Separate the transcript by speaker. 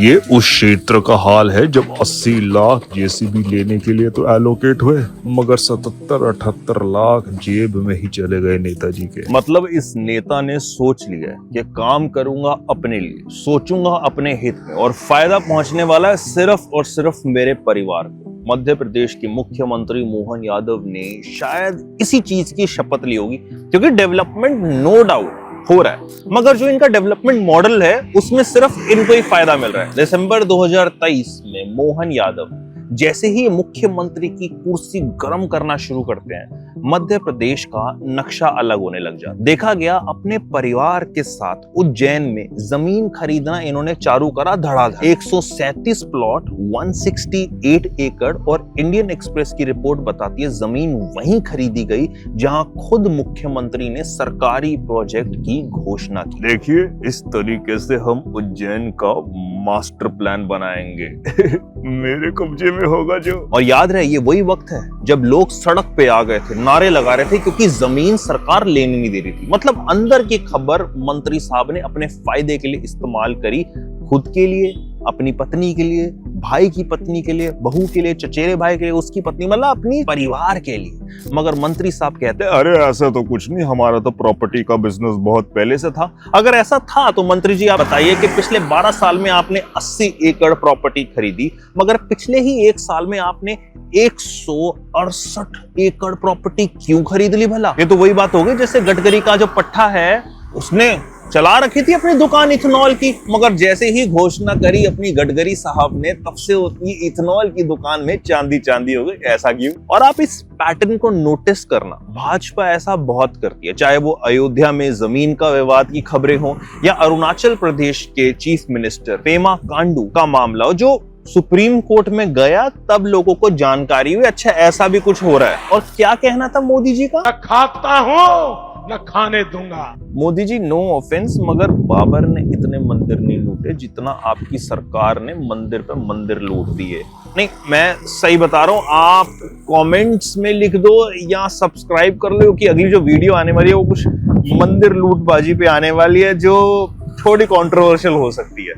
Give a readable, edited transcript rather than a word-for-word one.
Speaker 1: ये उस क्षेत्र का हाल है जब 80 लाख जेसीबी लेने के लिए तो एलोकेट हुए, मगर 77-78 लाख जेब में ही चले गए नेताजी के।
Speaker 2: मतलब इस नेता ने सोच लिया है कि काम करूंगा अपने लिए, सोचूंगा अपने हित में, और फायदा पहुंचने वाला है सिर्फ और सिर्फ मेरे परिवार को। मध्य प्रदेश के मुख्यमंत्री मोहन यादव ने शायद इसी चीज की शपथ ली होगी, क्योंकि डेवलपमेंट नो डाउट हो रहा है, मगर जो इनका डेवलपमेंट मॉडल है उसमें सिर्फ इनको ही फायदा मिल रहा है। दिसंबर 2023 में मोहन यादव जैसे ही मुख्यमंत्री की कुर्सी गर्म करना शुरू करते हैं, मध्य प्रदेश का नक्शा अलग होने लग जाता। देखा गया अपने परिवार के साथ उज्जैन में जमीन खरीदना इन्होंने चालू करा धड़ाधड़। 137 प्लॉट, 168 एकड़, और इंडियन एक्सप्रेस की रिपोर्ट बताती है जमीन वहीं खरीदी गई जहां खुद मुख्यमंत्री ने सरकारी प्रोजेक्ट की घोषणा की। देखिए, इस तरीके से हम उज्जैन का मास्टर प्लान बनाएंगे मेरे कब्जे में होगा जो। और याद रहे, ये वही वक्त है जब लोग सड़क पे आ गए थे, नारे लगा रहे थे, क्योंकि जमीन सरकार लेने नहीं दे रही थी। मतलब अंदर की खबर मंत्री साहब ने अपने फायदे के लिए इस्तेमाल करी, खुद के लिए, अपनी पत्नी के लिए, भाई की पत्नी के लिए, बहू के लिए, चचेरे भाई के लिए, उसकी पत्नी, मतलब अपनी परिवार के लिए। मगर मंत्री साहब कहते हैं, अरे ऐसा तो कुछ नहीं, हमारा तो प्रॉपर्टी का बिजनेस बहुत पहले से था। अगर ऐसा था तो मंत्री जी आप बताइए कि पिछले 12 साल में आपने 80 एकड़ प्रॉपर्टी खरीदी, मगर पिछले ही 1 साल में आपने 168 एकड़ प्रॉपर्टी क्यों खरीद ली भला? ये तो वही बात हो गई जैसे गडकरी का जो पट्टा है, उसने चला रखी थी अपनी दुकान इथेनॉल की, मगर जैसे ही घोषणा करी अपनी गडकरी साहब ने, तब से उतनी इथेनॉल की दुकान में चांदी चांदी हो गई। ऐसा क्यों? और आप इस पैटर्न को नोटिस करना, भाजपा ऐसा बहुत करती है, चाहे वो अयोध्या में जमीन का विवाद की खबरें हो या अरुणाचल प्रदेश के चीफ मिनिस्टर पेमा खांडू का मामला हो, जो सुप्रीम कोर्ट में गया तब लोगों को जानकारी हुई, अच्छा ऐसा भी कुछ हो रहा है। और क्या कहना था मोदी जी का?
Speaker 3: खाता हूं न खाने दूंगा।
Speaker 2: मोदी जी, नो ऑफेंस, मगर बाबर ने इतने मंदिर नहीं लूटे जितना आपकी सरकार ने मंदिर पे मंदिर लूट दिए। नहीं, मैं सही बता रहा हूँ, आप कमेंट्स में लिख दो या सब्सक्राइब कर लो कि अगली जो वीडियो आने वाली है वो कुछ मंदिर लूटबाजी पे आने वाली है, जो थोड़ी कंट्रोवर्शियल हो सकती है।